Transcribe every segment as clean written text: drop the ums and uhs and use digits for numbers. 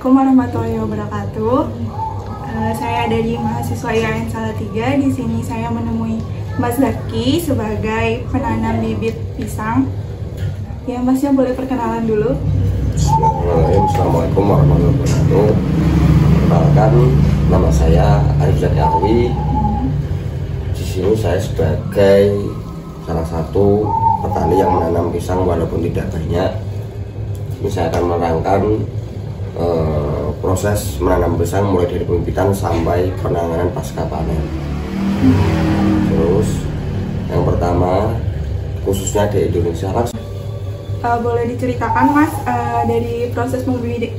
Assalamualaikum warahmatullahi wabarakatuh. Saya dari mahasiswa IAIN Salatiga. Di sini saya menemui Mas Zaki sebagai penanam bibit pisang. Ya, Masnya boleh perkenalan dulu. Assalamualaikum warahmatullahi wabarakatuh. Perkenalkan, nama saya Arif Zaki Alwi. Di sini saya sebagai salah satu petani yang menanam pisang walaupun tidak banyak. Ini saya akan menerangkan proses menanam pisang mulai dari pembibitan sampai penanganan pasca panen. Terus yang pertama, khususnya di Indonesia, boleh diceritakan Mas, dari proses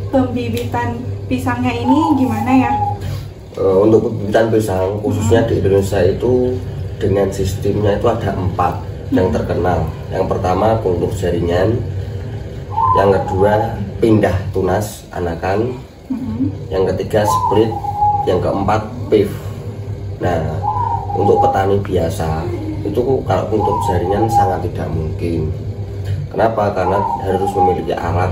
pembibitan pisangnya ini gimana ya? Untuk pembibitan pisang khususnya di Indonesia itu dengan sistemnya itu ada 4 yang terkenal. Yang pertama kultur jaringan, yang kedua pindah tunas anakan, yang ketiga split, yang keempat PIV. Nah, untuk petani biasa itu kalau kultur jaringan sangat tidak mungkin. Kenapa? Karena harus memiliki alat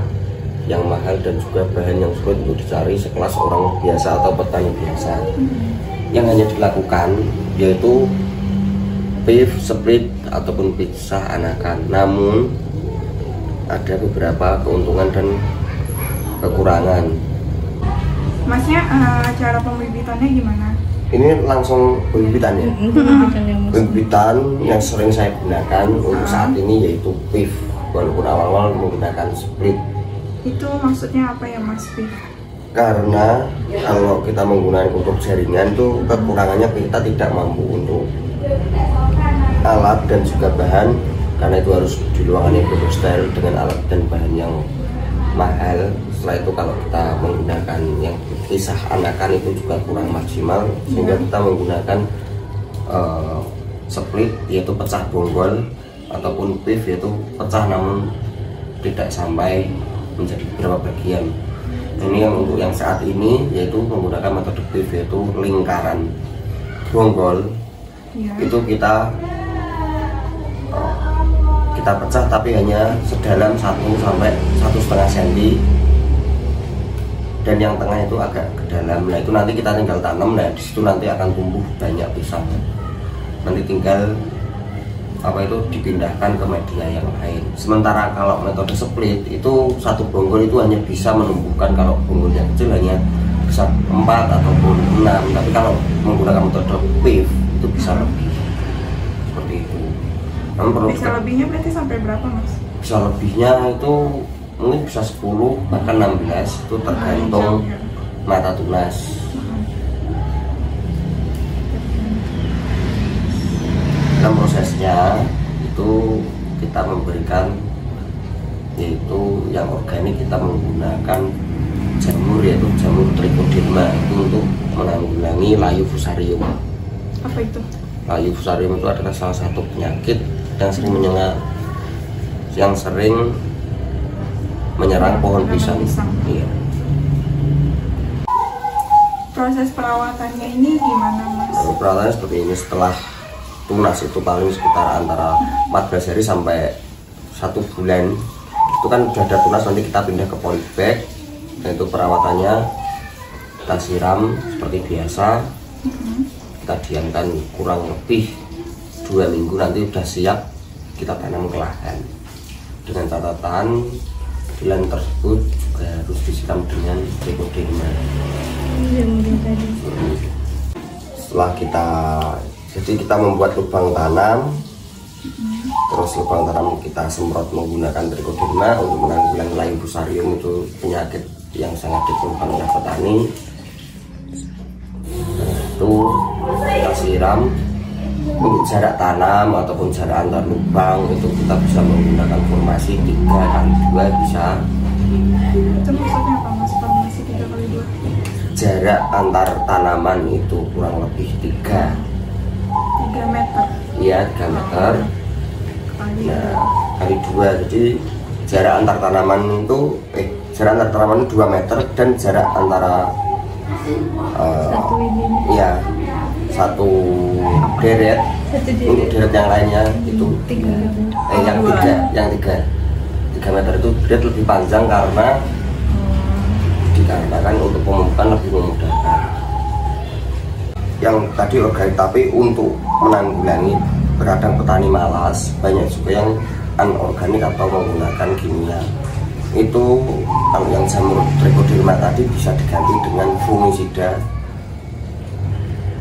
yang mahal dan juga bahan yang sulit untuk dicari sekelas orang biasa atau petani biasa. Yang hanya dilakukan yaitu PIV, split ataupun pisah anakan. Namun ada beberapa keuntungan dan kekurangan. Masnya, cara pembibitannya gimana? Ini langsung pembibitan ya. Pembibitan yang sering saya gunakan untuk saat ini yaitu PIV, walaupun awal-awal menggunakan split. Itu maksudnya apa ya Mas PIV? Karena kalau kita menggunakan kultur jaringan itu kekurangannya kita tidak mampu untuk alat dan juga bahan, karena itu harus di ruangan yang cukup steril dengan alat dan bahan yang mahal. Setelah itu kalau kita menggunakan yang pisah anakan itu juga kurang maksimal, sehingga kita menggunakan split yaitu pecah bonggol ataupun PIV yaitu pecah namun tidak sampai menjadi beberapa bagian. Ini yang untuk yang saat ini yaitu menggunakan metode PIV yaitu lingkaran bonggol. Itu kita pecah tapi hanya sedalam 1 sampai 1,5 cm, dan yang tengah itu agak ke dalam. Nah, itu nanti kita tinggal tanam. Nah, di situ nanti akan tumbuh banyak pisang. Nanti tinggal dipindahkan ke media yang lain. Sementara kalau metode split itu satu bonggol itu hanya bisa menumbuhkan, kalau bonggolnya kecil hanya bisa 4 ataupun 6. Tapi kalau menggunakan metode PIV itu bisa lebih. Seperti itu. Bisa lebihnya berarti sampai berapa Mas? Bisa lebihnya itu mungkin bisa 10 bahkan 16, itu tergantung mata tunas. Dalam prosesnya itu kita memberikan yaitu yang organik, kita menggunakan jamur yaitu jamur Trichoderma itu untuk menanggulangi layu fusarium. Apa itu? Layu fusarium itu adalah salah satu penyakit yang sering menyerang pohon pisang. Iya. Proses perawatannya ini gimana Mas? Perawatannya seperti ini. Setelah tunas itu paling sekitar antara 14 hari sampai 1 bulan itu kan sudah ada tunas, nanti kita pindah ke polybag. Dan itu perawatannya kita siram seperti biasa. Kita diamkan kurang lebih 2 minggu, nanti sudah siap kita tanam ke lahan. Dengan catatan di lahan tersebut juga harus disiram dengan Trichoderma. Setelah kita membuat lubang tanam, terus lubang tanam kita semprot menggunakan Trichoderma untuk menanggulangi layu fusarium, itu penyakit yang sangat dikeluhkan oleh petani. Itu kita siram. Untuk jarak tanam ataupun jarak antar lubang itu kita bisa menggunakan formasi 3x2 bisa. Itu maksudnya apa Mas, formasi 3x2? Jarak antar tanaman itu kurang lebih 3 meter. Iya, 3 meter. Nah, kali 2, jadi jarak antar tanaman itu jarak antar tanaman 2 meter, dan jarak antara satu deret untuk deret yang lainnya itu 3 meter itu deret lebih panjang karena di dikarenakan untuk pemupukan lebih memudahkan. Yang tadi organik, tapi untuk menanggulangi beradang petani malas, banyak juga yang anorganik atau menggunakan kimia. Itu kalau yang jamur trichoderma tadi bisa diganti dengan fungisida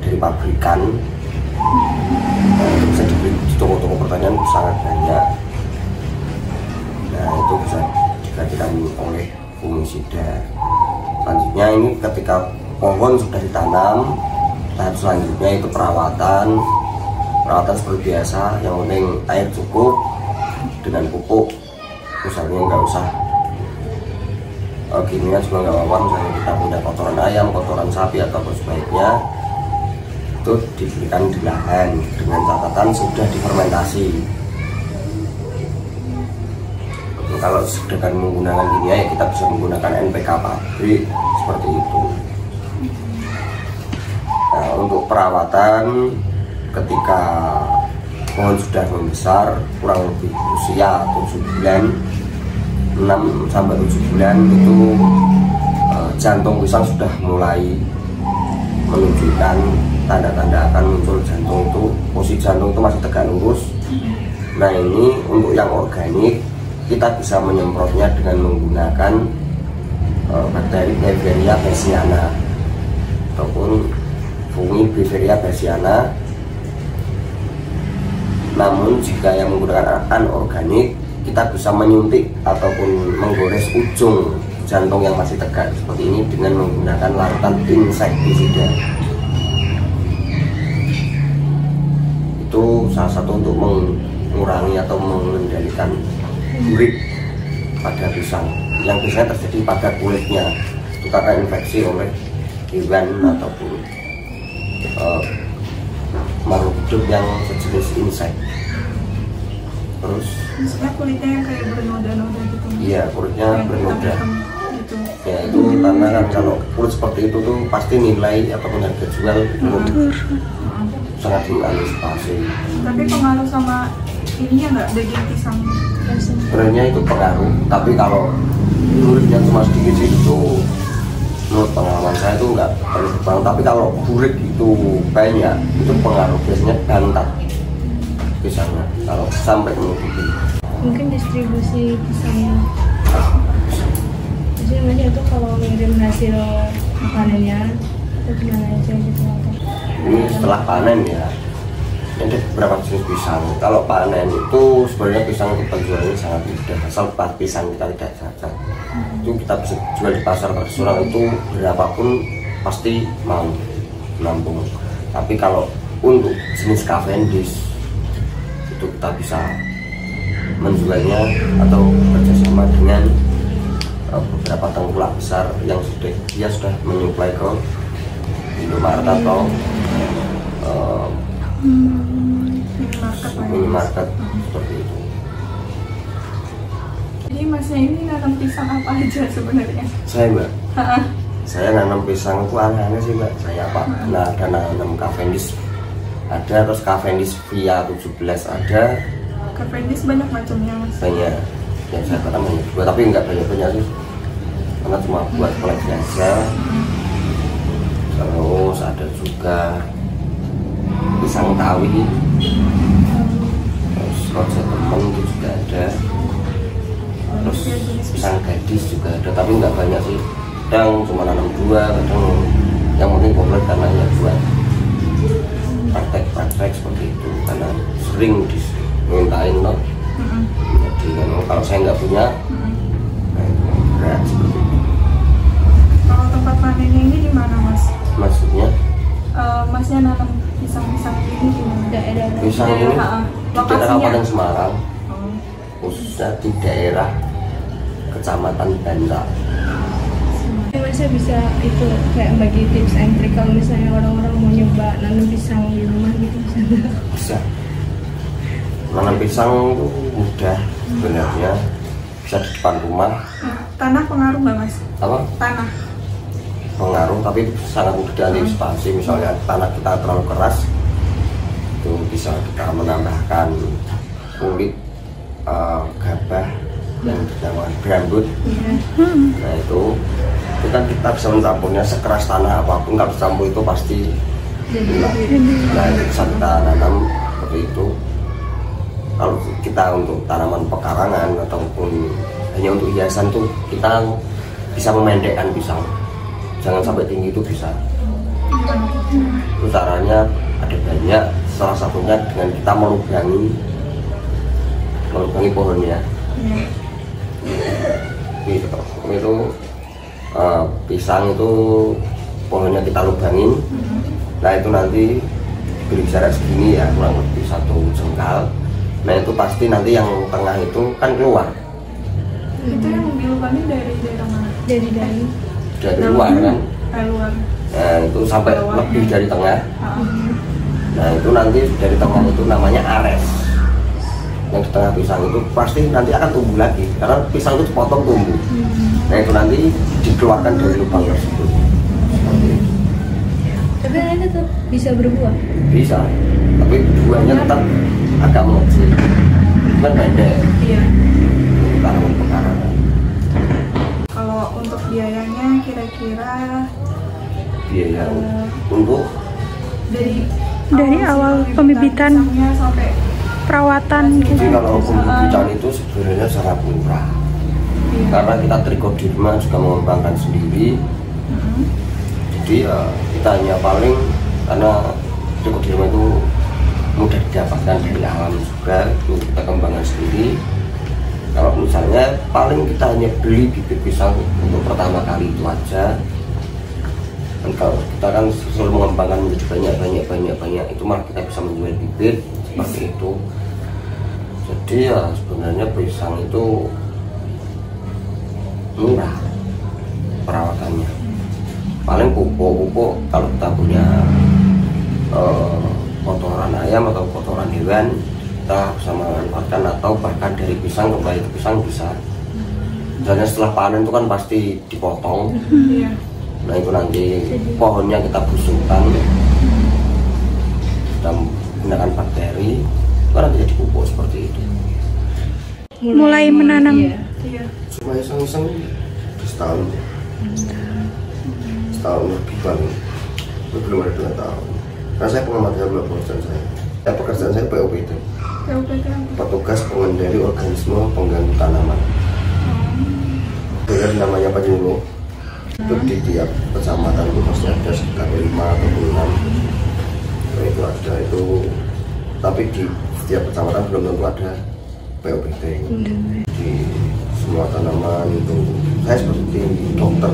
dari pabrikan. Itu bisa dibeli di toko-toko pertanian, sangat banyak. Nah, itu bisa digantikan oleh fungisida. Selanjutnya ini ketika pohon sudah ditanam, tahap selanjutnya itu perawatan seperti biasa. Yang penting air cukup dengan pupuk, misalnya nggak usah kimia juga nggak apa-apa. Misalnya kita punya kotoran ayam, kotoran sapi atau sebaiknya itu diberikan di lahan dengan catatan sudah difermentasi. Kalau sudah menggunakan kimia ya kita bisa menggunakan NPK pabrik seperti itu. Nah, untuk perawatan ketika pohon sudah membesar, kurang lebih usia 7 bulan, 6 sampai 7 bulan itu jantung pisang sudah mulai menunjukkan tanda-tanda akan muncul jantung. Itu posisi jantung itu masih tegak lurus. Nah, ini untuk yang organik kita bisa menyemprotnya dengan menggunakan bakteri Beveria bassiana ataupun fungi Beveria bassiana. Namun jika yang menggunakan anorganik, kita bisa menyuntik ataupun menggores ujung jantung yang masih tegak seperti ini dengan menggunakan larutan insektisida. Itu salah satu untuk mengurangi atau mengendalikan burik pada pisang yang biasanya terjadi pada kulitnya, itu karena infeksi oleh hewan ataupun makhluk hidup yang sejenis insek. Terus maksudnya kulitnya yang kayak bernoda-noda gitu? Iya, kulitnya bernoda gitu. Ya itu karena kan kalau kulit seperti itu tuh pasti nilai ataupun harga jual itu sangat diantisipasi. Tapi pengaruh sama ininya nggak, daging pisang? Sebenarnya itu pengaruh, tapi kalau bureknya cuma sedikit sih itu menurut pengalaman saya itu nggak perlu berpengaruh. Tapi kalau burik itu banyak, itu pengaruh, biasanya bantat pisangnya kalau sampai menutupi. Mungkin distribusi pisangnya, jadi nanti itu kalau ngirim hasil panennya itu gimana aja gitu atau? Ini setelah panen ya, ada beberapa jenis pisang. Kalau panen itu sebenarnya pisang itu penjualannya sangat mudah, asal pisang kita tidak cacat. Itu kita bisa jual di pasar tradisional itu berapapun pasti mau menampung. Tapi kalau untuk jenis Cavendish itu kita bisa menjualnya atau bekerjasama dengan beberapa tengkulak besar yang sudah menyuplai ke Indomaret atau minimarket seperti itu. Jadi masnya ini nanam pisang apa aja sebenarnya? Saya mbak, saya nanam pisang itu aneh-aneh sih mbak. Saya apa? Nah, ada nanam Cavendish, ada terus Cavendish Via 17 ada. Cavendish banyak macamnya mas? Banyak, yang saya tanam hanya 2, tapi nggak banyak-banyak sih, karena cuma buat koleksi aja. Terus ada juga pisang tawi, terus roja temen itu juga ada, terus pisang gadis juga ada, tapi nggak banyak sih. Kadang cuma nanam 2, kadang yang penting populer karena ya buat praktek-praktek seperti itu, karena sering dimintain loh. Jadi kalau saya nggak punya berat seperti itu. Kalau tempat panennya ini di mana mas? Maksudnya? Masnya nanam pisang-pisang ini di mana? Daerah Pisang ini di daerah Kabupaten Semarang, khususnya di daerah Kecamatan Bantal. Masnya bisa itu kayak bagi tips and trick kalau misalnya orang-orang mau nyoba nanam pisang di rumah gitu misalnya? Bisa. Nanam pisang itu mudah sebenarnya, bisa di depan rumah. Tanah pengaruh nggak mas? Apa? Tanah Pengaruh, tapi sangat mudah diantisipasi. Misalnya tanah kita terlalu keras, itu bisa kita menambahkan kulit gabah yang dinamakan berambut. Nah itu itu kan kita bisa mencampurnya sekeras tanah apapun, kalau dicampur itu pasti hilang. Nah itu bisa kita nanam seperti itu. Kalau kita untuk tanaman pekarangan ataupun hanya untuk hiasan tuh kita bisa memendekkan pisang, jangan sampai tinggi itu bisa. Itu caranya ada banyak, salah satunya dengan kita melubangi pohonnya. Gitu. Itu pisang itu pohonnya kita lubangin. Nah itu nanti beri jarak segini ya, kurang lebih 1 jengkal. Nah itu pasti nanti yang tengah itu kan keluar. Itu yang dilubangin dari daerah mana? Dari luar kan? Luar. Nah itu sampai lebih dari tengah. Nah itu nanti dari tengah itu namanya ares. Yang di tengah pisang itu pasti nanti akan tumbuh lagi, karena pisang itu dipotong tumbuh. Nah itu nanti dikeluarkan dari lubang tersebut. Tapi ini tetap bisa berbuah? Bisa, tapi buahnya tetap agak mengecil, kan pendek. Iya. Tanaman pekarangan. Kalau untuk biayanya kira-kira Biaya untuk dari awal pembibitan sampai perawatan jadi kalau pembibitan itu sebenarnya sangat murah. Karena kita trichoderma juga mengembangkan sendiri. Jadi kita hanya paling, karena trichoderma itu mudah didapatkan dari alam juga, itu kita kembangkan sendiri. Kalau misalnya paling kita hanya beli bibit pisang untuk pertama kali itu aja. Dan kalau kita kan selalu mengembangkan menjadi banyak, itu malah kita bisa menjual bibit seperti itu. Jadi ya sebenarnya pisang itu murah perawatannya. Paling pupuk kalau kita punya kotoran ayam atau kotoran hewan, kita bisa memanfaatkan, atau bahkan dari pisang kembali ke pisang bisa. Dan setelah panen itu kan pasti dipotong. Nah itu nanti pohonnya kita busukkan, kita menggunakan bakteri, itu nanti jadi pupuk seperti itu. mulai menanam. Iya. Cuma iseng-iseng setahun lebih paling, belum ada 2 tahun. Karena saya pengamat herbal pekerjaan saya POPT, petugas pengendali organisme pengganggu tanaman. Dengan namanya penyuluh. Itu di tiap kecamatan itu pasti ada sekitar 5 atau 6. Itu ada itu, tapi di setiap kecamatan belum tentu ada POPT. Di semua tanaman itu saya seperti dokter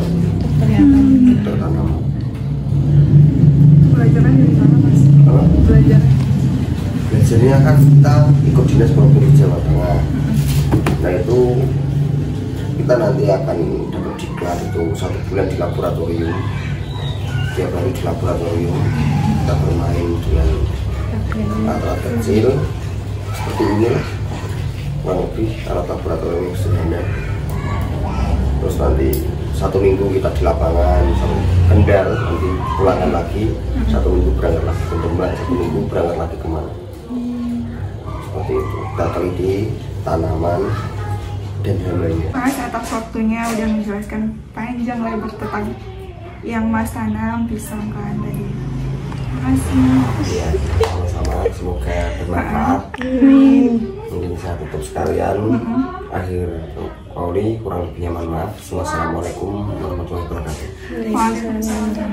tanaman. Belajarnya dari mana Mas? Belajarnya kan kita ikut dinas provinsi Jawa Tengah. Nah itu kita nanti akan dapat diklat itu 1 bulan di laboratorium. Tiap hari di laboratorium kita bermain dengan alat kecil seperti ini lah, kurang lebih alat laboratorium yang sederhana. Terus nanti 1 minggu kita di lapangan, Kendal, nanti pulangkan lagi, 1 minggu berangkat lagi ke Demak, 1 minggu berangkat lagi kemana. Seperti itu, kita teliti tanaman dan hambanya. Mas atas waktunya udah menjelaskan panjang lebar tentang yang Mas tanam pisang kan tadi. Terima kasih. Ya, sama-sama, semoga bermanfaat. Mungkin saya tutup sekalian. Akhir Pauli, kurang lebihnya mohon maaf. Wassalamualaikum warahmatullahi wabarakatuh. Waalaikumsalam.